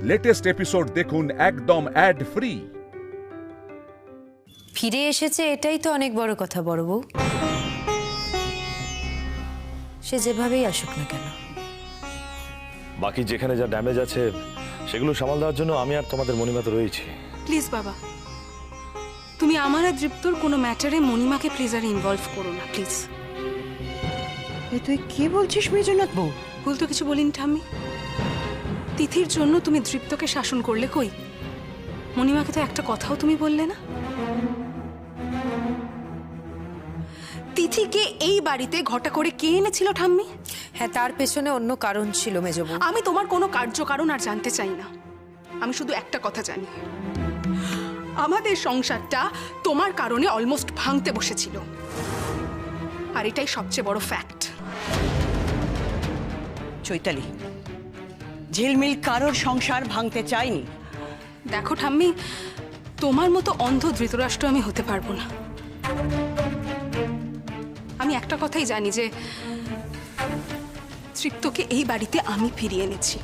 Latest episode দেখুন একদম add free. ফিরে এসেছে, এটাই তো অনেক বড় কথা বড় বউ। সে যেভাবেই আসুক না কেন, বাকি যেখানে যা ড্যামেজ আছে সেগুলো সামাল দেওয়ার জন্য আমি আর তোমাদের মণিমা তো রয়েছি। প্লিজ বাবা, তুমি আমার আর দৃপ্তর কোনো ম্যাটারে মণিমাকে প্লিজ আর ইনভলভ করো না প্লিজ। তুই কি বলছিস মেজনাথ বউ? ভুল তো কিছু বলিনি ঠাম্মি। তিথির জন্য তুমি দৃপ্তকে শাসন করলে, কই মণিমাকে তো একটা কথাও তুমি বললে না। তিথিকে এই বাড়িতে ঘটা করে কে এনেছিল ঠাম্মি? হ্যাঁ, তার পেছনে অন্য কারণ ছিল মেজ বউ। আমি তোমার কোনো কার্যকারণ আর জানতে চাই না। আমি শুধু একটা কথা জানি, আমাদের সংসারটা তোমার কারণে অলমোস্ট ভাঙতে বসেছিল, আর এটাই সবচেয়ে বড় ফ্যাক্ট। চৈতালি, ঝিলমিল কারোর সংসার ভাঙতে চাইনি। দেখো ঠাম্মি, তোমার মতো অন্ধ ধৃতরাষ্ট্র আমি হতে পারবো না। আমি একটা কথাই জানি যে তৃপ্তকে এই বাড়িতে আমি ফিরিয়ে এনেছি,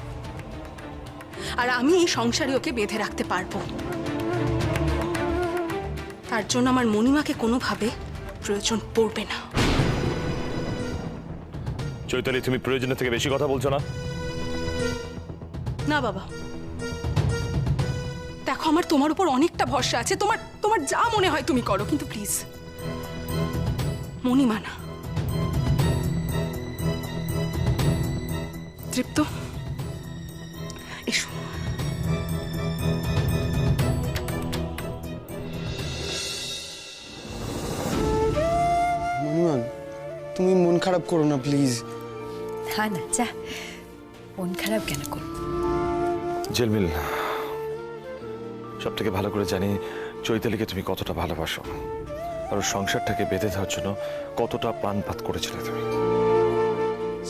আর আমি এই সংসারে ওকে বেঁধে রাখতে পারবো। তার জন্য আমার মণিমাকে কোনোভাবে প্রয়োজন পড়বে না। চৈতালি, তুমি প্রয়োজনের থেকে বেশি কথা বলছো না? না বাবা, দেখো আমার তোমার উপর অনেকটা ভরসা আছে। তোমার যা মনে হয় তুমি করো, কিন্তু প্লিজ মণিমা না। তৃপ্ত, এসো। মনিমান, তুমি মন খারাপ করো না প্লিজ। হ্যাঁ না, যা, মন খারাপ কেন করব? ঝিলমিল, সব থেকে ভালো করে জানি চৈতালিকে তুমি কতটা ভালোবাসো, আর ওর সংসারটাকে বেঁধে দেওয়ার জন্য কতটা প্রাণপাত করেছিলে তুমি।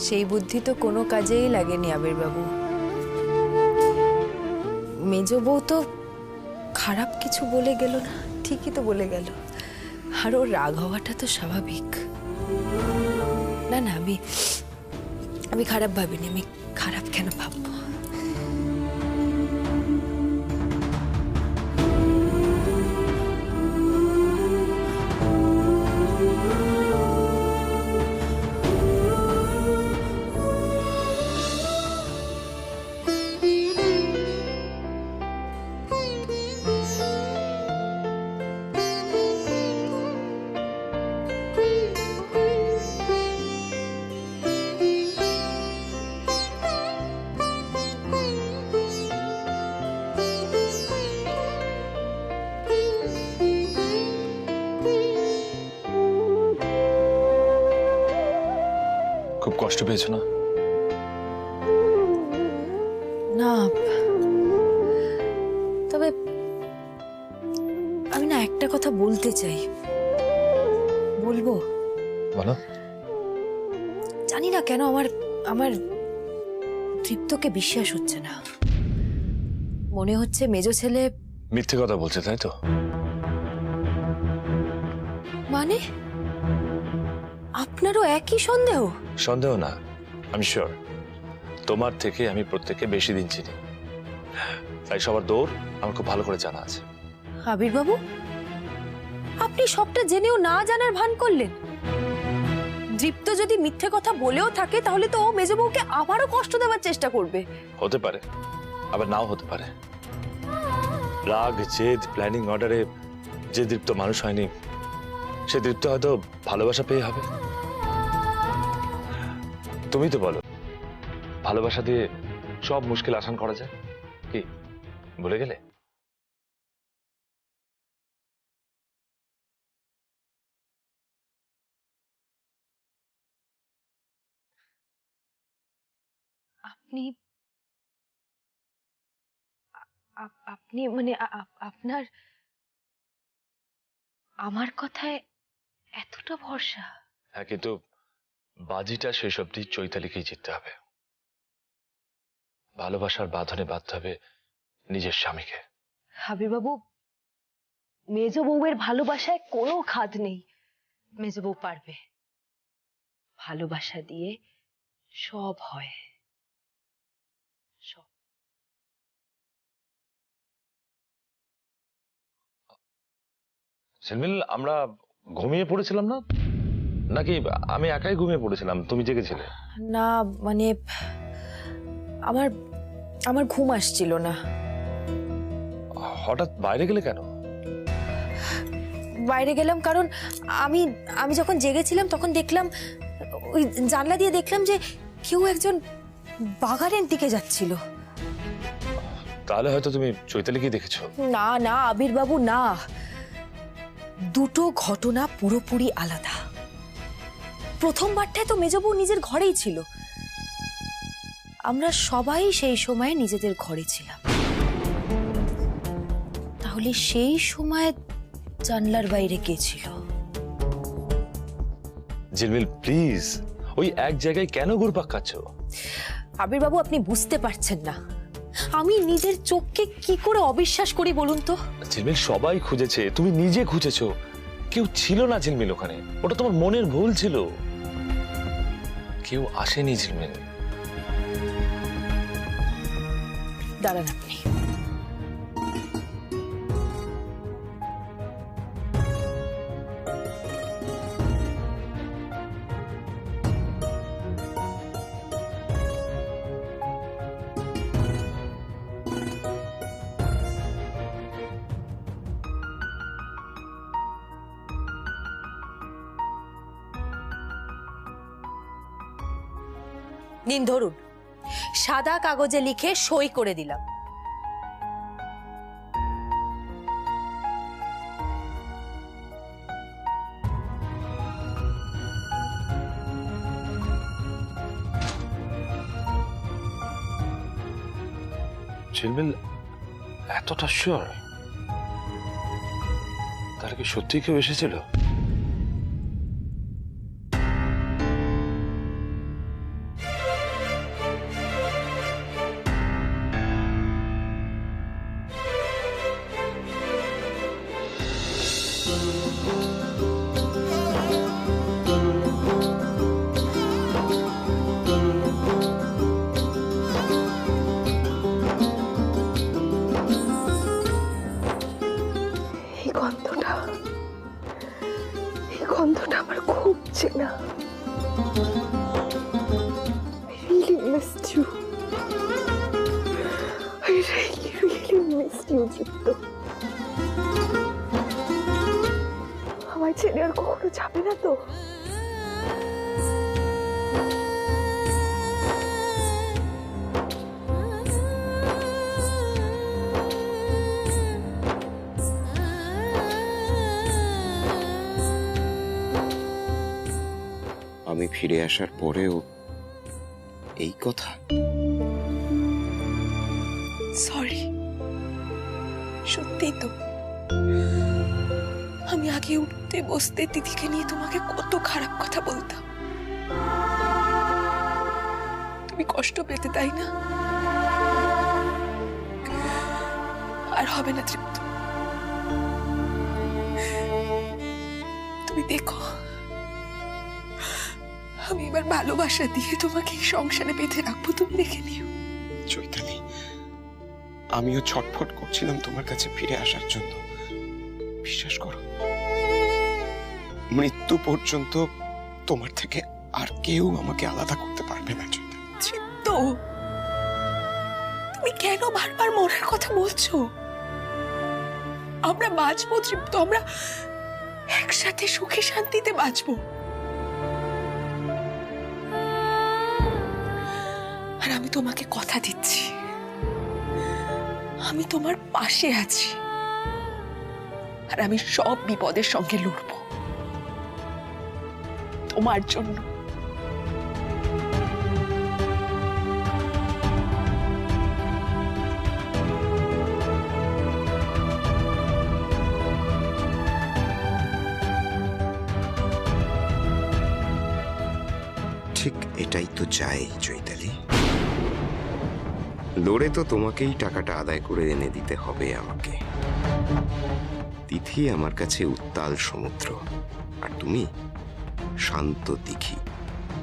সেই বুদ্ধি তো কোনো কাজেই লাগেনি আবির্বাবু। মেজ বউ তো খারাপ কিছু বলে গেল না, ঠিকই তো বলে গেল, আর ওর রাগ হওয়াটা তো স্বাভাবিক। না না, আমি খারাপ ভাবিনি। আমি খারাপ কেন ভাববো? খুব কষ্ট পেয়েছো না? না, তবে আমি না একটা কথা বলতে চাই। বলবো? বলো। জানি না কেন আমার তৃপ্তকে বিশ্বাস হচ্ছে না। মনে হচ্ছে মেজো ছেলে মিথ্যে কথা বলছে, তাই তো? মানে আপনারও একই সন্দেহ? সন্দেহ না, আমি শিওর। তোমার থেকে আমি প্রত্যেককে বেশি দিন চিনি, তাই সবার দৌড় আমার খুব ভালো করে জানা আছে। আবির্বাবু, আপনি সবটা জেনেও না জানার ভান করলেন। দৃপ্ত যদি মিথ্যে কথা বলেও থাকে, তাহলে তো ও মেজো বউকে আবারও কষ্ট দেওয়ার চেষ্টা করবে। হতে পারে, আবার নাও হতে পারে। রাগ, জেদ, প্ল্যানিং অর্ডারে যে দৃপ্ত মানুষ হয়নি, সে দৃপ্ত হয়তো ভালোবাসা পেয়ে হবে। তুমি তো বলো, ভালোবাসা দিয়ে সব মুশকিল আসান করা যায়। কি ভুলে গেলে? আপনি আপনি মানে আপনার আমার কথায় এতটা ভরসা? হ্যাঁ, কিন্তু বাজিটা শেষ অব্দি চৈতালিকেই জিততে হবে। ভালোবাসার বাঁধনে বাঁধতে হবে নিজের স্বামীকে। হাবিবাবু, মেজ বউয়ের ভালোবাসায় কোনো খাদ নেই। মেজ বউ পারবে। ভালোবাসা দিয়ে সব হয়। সব। ঝিলমিল, আমরা ঘুমিয়ে পড়েছিলাম না, নাকি আমি একাই ঘুমিয়ে পড়েছিলাম, তুমি জেগেছিলে? না মানে আমার আমার ঘুম আসছিল না। হঠাৎ বাইরে গেলে কেন? বাইরে গেলাম কারণ আমি আমি যখন জেগেছিলাম তখন দেখলাম, ওই জানলা দিয়ে দেখলাম যে কেউ একজন বাগানের দিকে যাচ্ছিল। তাহলে হয়তো তুমি চৈতালিকে দেখেছো। না না আবির বাবু, না, দুটো ঘটনা পুরোপুরি আলাদা। প্রথমবারটায় তো মেজবু নিজের ঘরেই ছিল, আমরা সবাই সেই সময় নিজেদের ঘরে ছিলাম। তাহলে সেই সময় জানলার বাইরে কে ছিল? ঝিলমিল প্লিজ, ওই এক জায়গায় কেন ঘুরপাক খাচ্ছ? আবির বাবু, আপনি বুঝতে পারছেন না আমি নিজের চোখকে কি করে অবিশ্বাস করি বলুন তো। ঝিলমিল, সবাই খুঁজেছে, তুমি নিজে খুঁজেছো, কেউ ছিল না ঝিলমিল ওখানে। ওটা তোমার মনের ভুল ছিল, কেউ আসেনি ঝিলমিল। দাঁড়ান আপনি। নিন ধরুন, সাদা কাগজে লিখে সই করে দিলাম। ঝিলমিল, এতটা শিওর? তার কি সত্যি কেউ এসেছিল? এই গন্ধটা আমার খুব চেনা। I really missed you. I really missed you, চিত্ত। আমায় ছেড়ে আর কখনো যাবে না তো? আমি ফিরে আসার পরেও এই কথা? সরি, সত্যিই তো। আমি আগে উঠতে বসতে দিদিকে নিয়ে তোমাকে কত খারাপ কথা বলতাম, তুমি কষ্ট পেতে, তাই না? আর হবে না তৃপ্ত, তুমি দেখো আমি এবার ভালোবাসা দিয়ে তোমাকে সংসারে বেঁধে রাখবো, তুমি দেখে নিও। চৈতালি, আমিও ছটফট করছিলাম তোমার কাছে ফিরে আসার জন্য। বিশ্বাস করো, মৃত্যু পর্যন্ত তোমার থেকে আর কেউ আমাকে আলাদা করতে পারবে না। চিত্ত, তুমি কেন বারবার মরার কথা বলছো? আমরা বাঁচবো তৃপ্ত, আমরা একসাথে সুখে শান্তিতে বাঁচবো। আর আমি তোমাকে কথা দিচ্ছি, আমি তোমার পাশে আছি, আর আমি সব বিপদের সঙ্গে লড়বো তোমার জন্য। ঠিক এটাই তো চাই চৈতালি। লড়ে তো তোমাকেই টাকাটা আদায় করে এনে দিতে হবে আমাকে। তিথি আমার কাছে উত্তাল সমুদ্র, আর তুমি শান্ত দিঘি,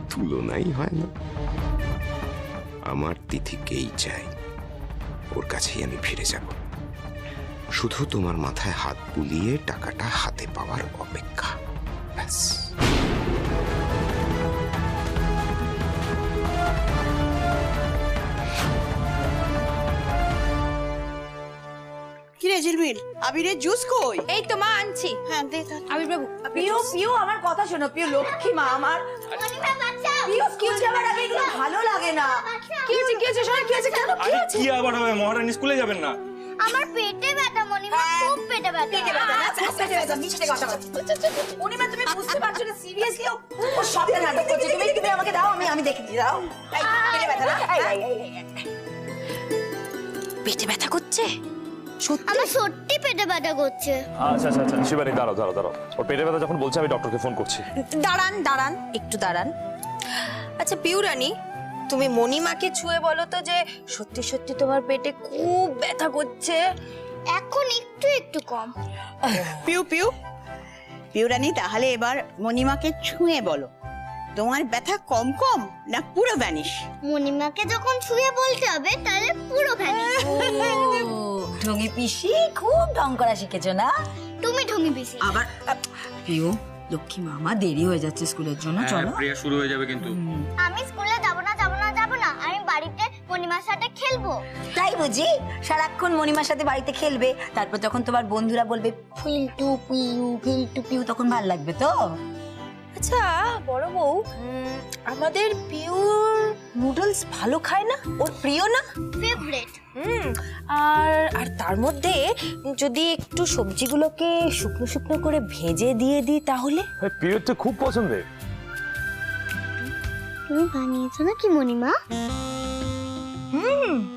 তুলনাই হয় না। আমার তিথিকেই চাই, ওর কাছেই আমি ফিরে যাব। শুধু তোমার মাথায় হাত বুলিয়ে টাকাটা হাতে পাওয়ার অপেক্ষা, ব্যাস। কিরে ঝিলমিল, আবিরের জুস কই? এই তো মা আনছি। হ্যাঁ দে তো। আবির বাবু পিউ পিউ আমার কথা শোনো, পিউ লক্ষ্মী মা আমার। পিউ কিউজ আমার আগে এগুলো ভালো লাগে না। কি হয়েছে শোনা, কি হয়েছে কেন? আরে কি আবার হবে? মহারানী স্কুলে যাবেন না? আমার পেটে ব্যথা মনিমা, খুব পেটে ব্যথা। পেটে ব্যথা না, খুব পেটে ব্যথা, মিষ্টি কথা বলছি। মনিমা তুমি বুঝতে পারছো না, সিরিয়াসলি ও সবটা নাটক করছে। তুমি আমাকে দাও, আমি দেখে দিই। দাও। এই পেটে ব্যথা না? পেটে ব্যথা করছে? আমার সত্যি পেটে ব্যথা করছে। আচ্ছা আচ্ছা আচ্ছা, শিবানী দাঁড়াও দাঁড়াও দাঁড়াও, ওর পেটে ব্যথা যখন বলছে আমি ডক্টরকে ফোন করছি। দাঁড়ান একটু দাঁড়ান। আচ্ছা পিউ রানী, তুমি মণিমাকে ছুঁয়ে বলো তো যে সত্যি সত্যি তোমার পেটে খুব ব্যথা করছে। এখন একটু একটু কম। পিউ পিউ পিউ রানী, তাহলে এবার মনিমাকে ছুঁয়ে বলো, তোমার ব্যথা কম কম না পুরো ভ্যানিশ? মনিমাকে যখন ছুঁয়ে বলতে হবে তাহলে পুরো ভ্যানিশ। ঢঙ্গি পিসি খুব ঢং করা শিখেছো না? তুমি ঢঙ্গি বেশি। আবার পিউ লক্ষ্মী মা, আমার দেরি হয়ে যাচ্ছে স্কুলের জন্য, চলো। প্রিয়া শুরু হয়ে যাবে কিন্তু। আমি স্কুলে যাব না। আমি বাড়িতে মনিমার সাথে খেলবো। তাই বুঝি? সারাক্ষণ মণিমার সাথে বাড়িতে খেলবে, তারপর যখন তোমার বন্ধুরা বলবে ফিল্টু পিউ, তখন ভাল লাগবে তো? আচ্ছা বড় বউ, আমাদের পিউর নুডলস ভালো খায় না? ওর প্রিয় না? ফেভারিট। আর তার মধ্যে যদি একটু সবজিগুলোকে শুকনো শুকনো করে ভেজে দিয়ে দিই তাহলে? পিরিয়ড তো খুব পছন্দের। তুমি বানিয়েছো নাকি মনিমা?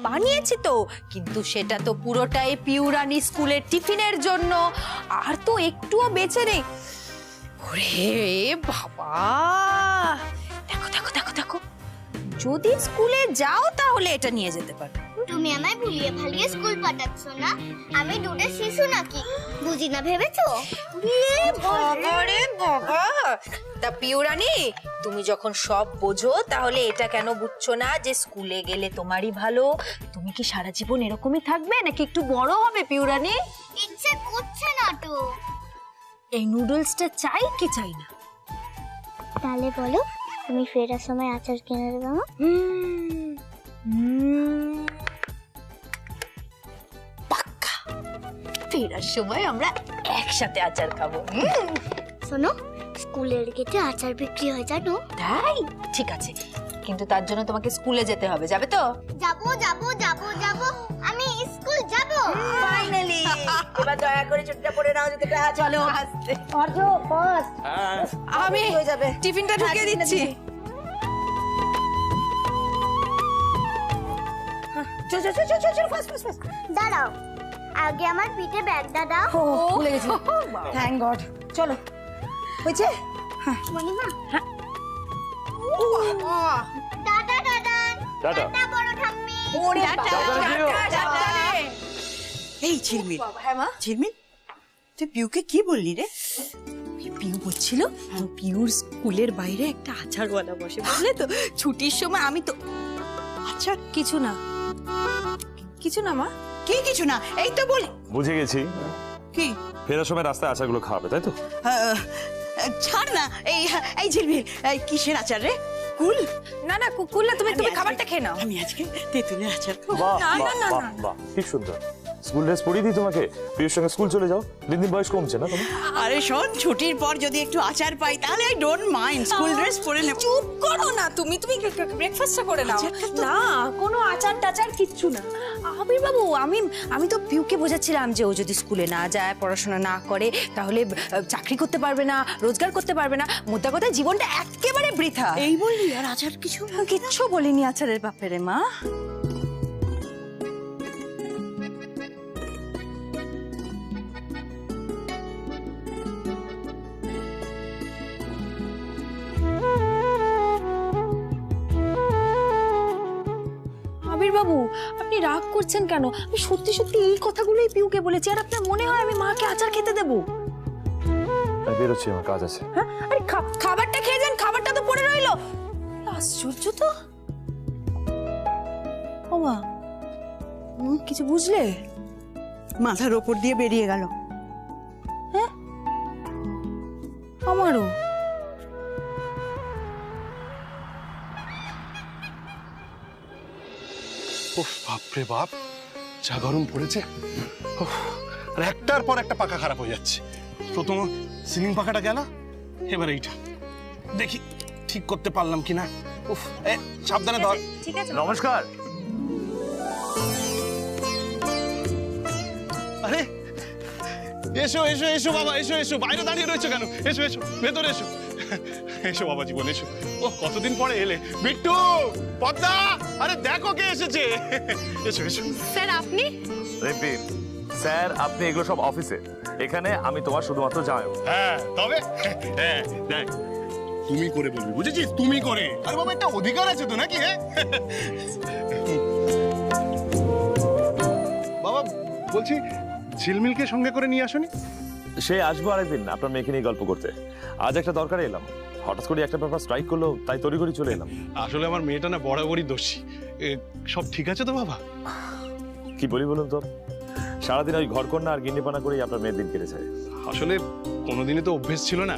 বানিয়েছি তো, কিন্তু সেটা তো পুরোটাই পিউ রানী স্কুলের টিফিনের জন্য, আর তো একটুও বেঁচে নেই। ওরে বাবা, দেখো দেখো দেখো দেখো, যদি স্কুলে যাও তাহলে এটা নিয়ে যেতে পারো। তুমি আমায় ভুলিয়ে ভালিয়ে স্কুল পাঠাচ্ছ না? আমি দুধের শিশু নাকি? বুঝি না ভেবেছো? বাবা রে বাবা, তা পিউ রানী, তুমি যখন সব বোঝো তাহলে এটা কেন বুঝছো না যে স্কুলে গেলে তোমারই ভালো? তুমি কি সারা জীবন এরকমই থাকবে নাকি একটু বড় হবে পিউ রানী? ইচ্ছে করছে না তো। এই নুডলসটা চাই কি চাই না? তাহলে বলো, তুমি ফেরার সময় আচার কিনে দেবে আমার? পাক্কা, ফেরার সময় আমরা একসাথে আচার খাবো। শোনো, স্কুলের গেটে আচার বিক্রি হয় জানো? তাই? ঠিক আছে, কিন্তু তার জন্য তোমাকে স্কুলে যেতে হবে, যাবে তো? যাবো যাবো যাবো যাবো, আমি স্কুল যাবো। ফাইনালি এবার দয়া করে ছুটিটা পড়ে নাও, যেতে চলো আসতে। অর্জ ফার্স্ট আমি হয়ে যাবে। টিফিনটা ঢুকিয়ে দিচ্ছি। চল ফার্স্ট। দাঁড়াও, আগে আমার পিঠে ব্যাগটা দাও। ও ভুলে গেছি, থ্যাংক গড। চলো, হয়েছে? Monima, tata tata tata. Tata বড় ঠাম্মি। ওরে এই ঝিলমিল, হ্যাঁ মা? ঝিলমিল, তুই পিউকে কি বললি রে? পিউ বলছিল পিউর স্কুলের বাইরে একটা আচারওয়ালা বসে, বুঝলে তো? ছুটির সময় আমি তো আচ্ছা, কিছু না মা। কি কিছু না, এই তো বলি। বুঝে গেছি, কি? ফেরার সময় রাস্তায় আচারগুলো খাওয়াবে, তাই তো? ছাড় না, এই ঝিলমিল, কিসের আচার রে? কুল? না না কুকুর না, তুমি খাবারটা খেয়ে নাও। আমি আজকে তেঁতুলের আচার খাবো। বাহ বাহ বাহ, ঠিক সুন্দর। স্কুল ড্রেস পরিয়ে দিই তোমাকে, প্রিয়র সঙ্গে স্কুল চলে যাও, দিন দিন বয়স কমছে না তোমার? আরে শোন, ছুটির পর যদি একটু আচার পাই তাহলে I don't mind, school dress পরে নেব। চুপ করো না, তুমি ব্রেকফাস্টটা করে নাও না। কোনো আচার টাচার কিচ্ছু না। আবির বাবু, আমি তো পিউকে বোঝাচ্ছিলাম যে ও যদি স্কুলে না যায়, পড়াশোনা না করে, তাহলে চাকরি করতে পারবে না, রোজগার করতে পারবে না, মোদ্দা কথা জীবনটা একেবারে বৃথা। এই বললি, আর আচার কিছু? কিচ্ছু বলিনি আচারের ব্যাপারে মা। আবির বাবু, আপনি রাগ করছেন কেন? আমি সত্যি সত্যি এই কথাগুলোই পিউকে বলেছি, আর আপনার মনে হয় আমি মাকে আচার খেতে দেবো? আমি বেরোচ্ছি, আমার কাজ আছে। হ্যাঁ, আরে খাবারটা খেয়ে যান, খাবারটা তো পড়ে রইলো। আশ্চর্য তো। ও মা, কিছু বুঝলে? মাথার ওপর দিয়ে বেরিয়ে গেল। আমারও। উফ, বাপরে বাপ, যা গরম পড়েছে। উফ, আর একটার পর একটা পাখা খারাপ হয়ে যাচ্ছে। প্রথম সিলিং পাখাটা গেল, এবার এইটা দেখি ঠিক করতে পারলাম কিনা। উফ, সাবধানে ধর। ঠিক আছে। নমস্কার। আরে এসো এসো এসো বাবা, এসো এসো, বাইরে দাঁড়িয়ে রয়েছো কেন? এসো এসো, ভেতরে এসো। এসো বাবা জীবন, এসো। ও কতদিন পরে এলে। বিট্টু, পদ্মা, আরে দেখো কে এসেছে। এসো এসো। স্যার আপনি? রেপি স্যার, আপনি এগুলো সব অফিসে, এখানে আমি তোমার শুধুমাত্র জামাইবাবু। হ্যাঁ তবে হ্যাঁ দেখ, তুমি করে বলবি, বুঝেছিস? তুমি করে। আরে বাবা, একটা অধিকার আছে তো নাকি? হ্যাঁ বাবা, বলছি ঝিলমিলকে সঙ্গে করে নিয়ে আসনি? সে আসবো আরেকদিন আপনার মেয়েকে নিয়ে গল্প করতে। আজ একটা দরকারে এলাম, হঠাৎ করে একটা ব্যাপার স্ট্রাইক করলো, তাই তড়িঘড়ি চলে এলাম। আসলে আমার মেয়েটা না বরাবরই দোষী। সব ঠিক আছে তো বাবা? কি বলি বলুন তো, সারাদিন ওই ঘরকন্যা আর গিন্নিপানা করেই আপনার মেয়ের দিন কেটে যায়। আসলে কোনোদিনই তো অভ্যেস ছিল না।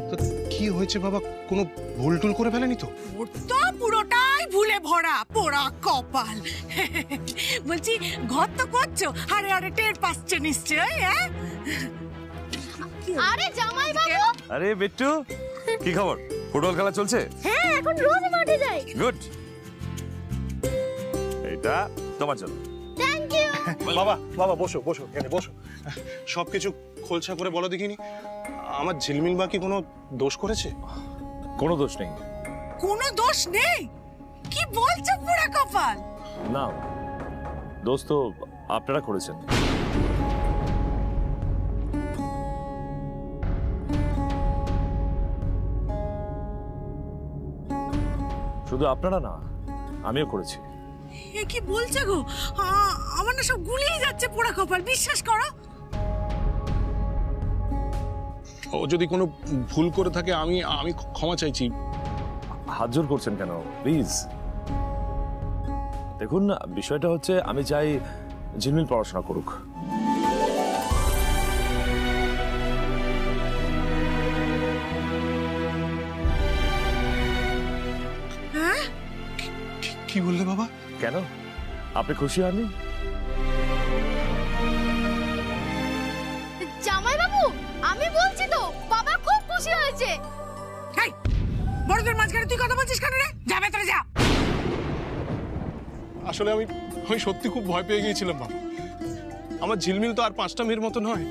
তো কি হয়েছে বাবা, কোনো ভুল টুল করে ফেলেনি তো? ওর তো পুরোটাই ভুলে ভরা, পোড়া কপাল। বলছি ঘর তো করছো, আরে আরে টের পাচ্ছে নিশ্চয়। হ্যাঁ আরে জামাই বাবু, আরে বিট্টু, কি খবর? ফুটবল খেলা চলছে? হ্যাঁ এখন রোজ মাঠে যাই। গুড, এটা তোমার জন্য। Thank you. বাবা বাবা, বসো বসো, এখানে বসো। সবকিছু খোলসা করে বলো দেখিনি, আমার ঝিলমিল বা কি কোনো দোষ করেছে? কোনো দোষ নেই। কোনো দোষ নেই? কি বলছো পোড়া কপাল? না, দোষ তো আপনারা করেছেন। শুধু আপনারা না, আমিও করেছি। এ কি বলছো গো? আমার না সব গুলিয়ে যাচ্ছে পোড়া কপাল, বিশ্বাস করো। ও যদি কোনো ভুল করে থাকে আমি আমি ক্ষমা চাইছি। হাত জোর করছেন কেন? প্লিজ দেখুন, বিষয়টা হচ্ছে আমি চাই ঝিলমিল পড়াশোনা করুক। হ্যাঁ কি বললে বাবা? কেন, আপনি খুশি হননি? জামাই বাবু, আমি বলছি তো বাবা খুব খুশি হয়েছে। এই বড়দের মাঝখানে তুই কথা বলছিস কেন রে? যাবে তোরে যা। আসলে আমি সত্যি খুব ভয় পেয়ে গিয়েছিলাম বাবা। আমার ঝিলমিল তো আর 5টা মেয়ের মতো নয়।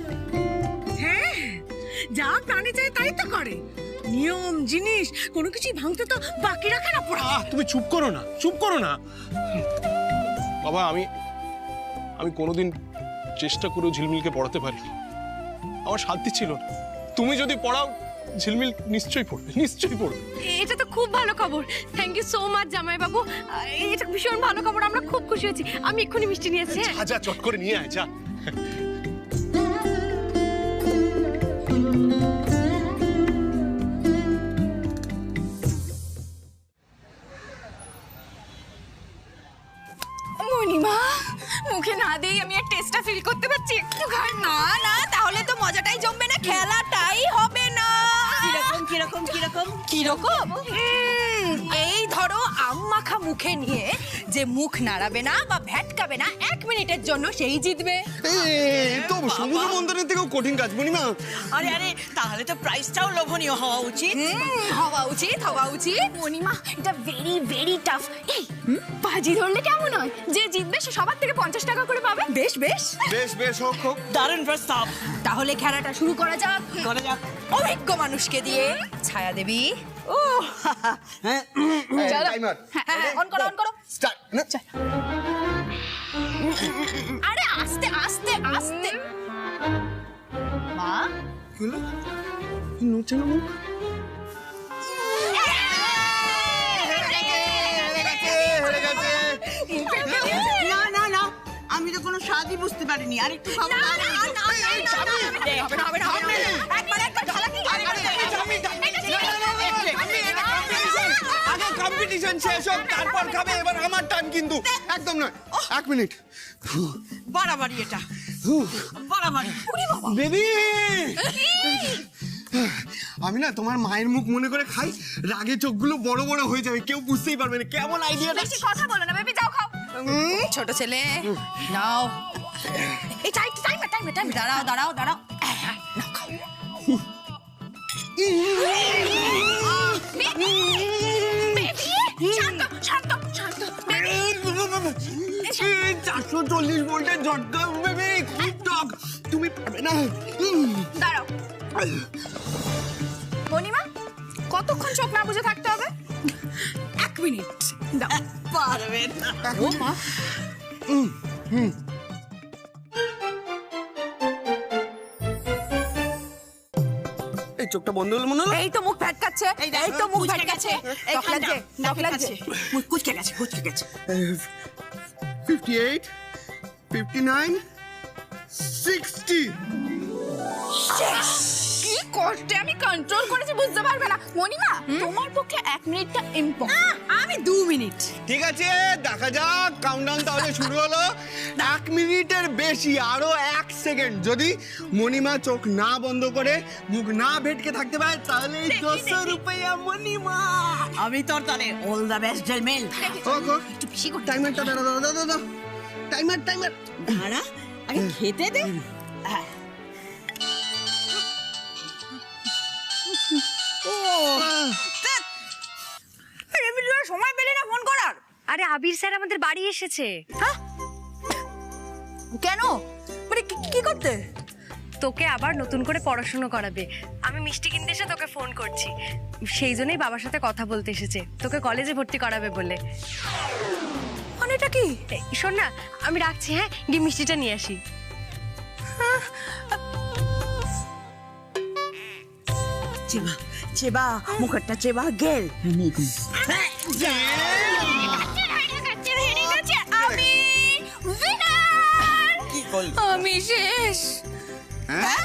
হ্যাঁ, যা প্রাণে চায় তাই তো করে। নিয়ম জিনিস কোনো কিছুই ভাঙতে তো বাকি রাখে না পোড়া। তুমি চুপ করো না, চুপ করো না বাবা। আমি কোনোদিন চেষ্টা করেও ঝিলমিলকে পড়াতে পারিনি, আমার শান্তি ছিল না। তুমি যদি পড়াও, ঝিলমিল নিশ্চয়ই পড়বে, নিশ্চয়ই পড়বে। এটা তো খুব ভালো খবর। থ্যাংক ইউ সো মাচ জামাই বাবু, এটা ভীষণ ভালো খবর, আমরা খুব খুশি হয়েছি। আমি এক্ষুনি মিষ্টি নিয়ে আসছি। যা যা, চট করে নিয়ে আয়, যা। মনিমা, মুখে না দেই আমি আর টেস্টটা ফিল করতে পারছি। একটু খাই না। না তাহলে তো মজাটাই জমবে না, খেলাটাই হবে না। কিরকম কিরকম কিরকম কিরকম? এই ধরো আম মাখা মুখে নিয়ে যে মুখ নাড়াবে না বা ভ্যাটকাবে না 1 মিনিটের জন্য, সেই জিতবে। তো সমুদ্র মন্থনের থেকেও কঠিন কাজ মনিমা। আরে আরে, তাহলে তো প্রাইসটাও লোভনীয় হওয়া উচিত। হওয়া উচিত, হওয়া উচিত। মনিমা, এটা ভেরি ভেরি টাফ। এই বাজি ধরলে কেমন হয়? যে জিতবে সে সবার থেকে 50 টাকা করে পাবে। বেশ বেশ বেশ বেশ, হোক হোক। দারুণ প্রস্তাব। তাহলে খেলাটা শুরু করা যাক। করে যাক। অভিজ্ঞ মানুষকে দিয়ে। ছায়া দেবী, ও হ্যাঁ, টাইমার হ্যাঁ অন করো, অন করো। স্টার্ট। আরে আস্তে আস্তে আস্তে। মা কি হলো? নড়ছে না মুখ? না না না, আমি তো কোনো স্বাদই বুঝতে পারিনি। আর একটু খাবো। আগে কম্পিটিশন কম্পিটিশন শেষ হোক তারপর খাবে, এবার আমার টান কিন্তু। একদম নয়, 1 মিনিট। বাড়াবাড়ি এটা, বাড়াবাড়ি। বেবি, আমি না তোমার মায়ের মুখ মনে করে খাই, রাগে চোখগুলো বড় বড় হয়ে যাবে, কেউ বুঝতেই পারবে না। কেমন আইডিয়াটা? বেশি কথা বলো না বেবি, যাও খাও। ছোট ছেলে নাও, এই টাইম দাঁড়াও দাঁড়াও দাঁড়াও, নাও খাও। শান্ত শান্ত শান্ত। 440 ভোল্টের ঝটকা বেবি, খুব টক, তুমি পারবে না। দাঁড়াও মণিমা, কতক্ষণ চোখ না বুঝে থাকতে হবে? 1 মিনিট দাও। পারবে না। ও মা, এই চোখটা বন্ধ হলো মনে হলো। এই তো মুখ ভ্যাটকাচ্ছে, এই তো মুখ ভ্যাটকাচ্ছে, টক লাগছে। মুখ কুচকে গেছে, কুচকে গেছে। 58, 59, 60। কি কষ্টে আমি কন্ট্রোল করেছি বুঝতে পারবে না। মণিমা, তোমার পক্ষে 1 মিনিটটা ইম্পর্টেন্ট, আমি 2 মিনিট। ঠিক আছে, দেখা যাক। কাউন্টডাউন তাহলে শুরু হলো। 1 মিনিটের বেশি, আরো 1 সেকেন্ড। যদি মণিমা চোখ না বন্ধ করে মুখ না ভেটকে থাকতে পারে তাহলে 200 রুপিয়া মণিমা। আমি তোর তারে অল দ্য বেস্ট জেলমেল। একটু বেশি করে টাইমারটা দাঁড়া। টাইমার দাঁড়া, আগে খেতে দে। সময় পেলে না ফোন করার? আরে আবির স্যার আমাদের বাড়ি এসেছে। কেন? মানে কি করতে? তোকে আবার নতুন করে পড়াশোনা করাবে। আমি মিষ্টি কিনতে এসে তোকে ফোন করছি, সেই জন্যই বাবার সাথে কথা বলতে এসেছে, তোকে কলেজে ভর্তি করাবে বলে। মানে এটা কি? শোন না, আমি রাখছি, হ্যাঁ, গিয়ে মিষ্টিটা নিয়ে আসি। চেবা চেবা, মুখটা চেবা গেল। আমি শেষ। হ্যাঁ?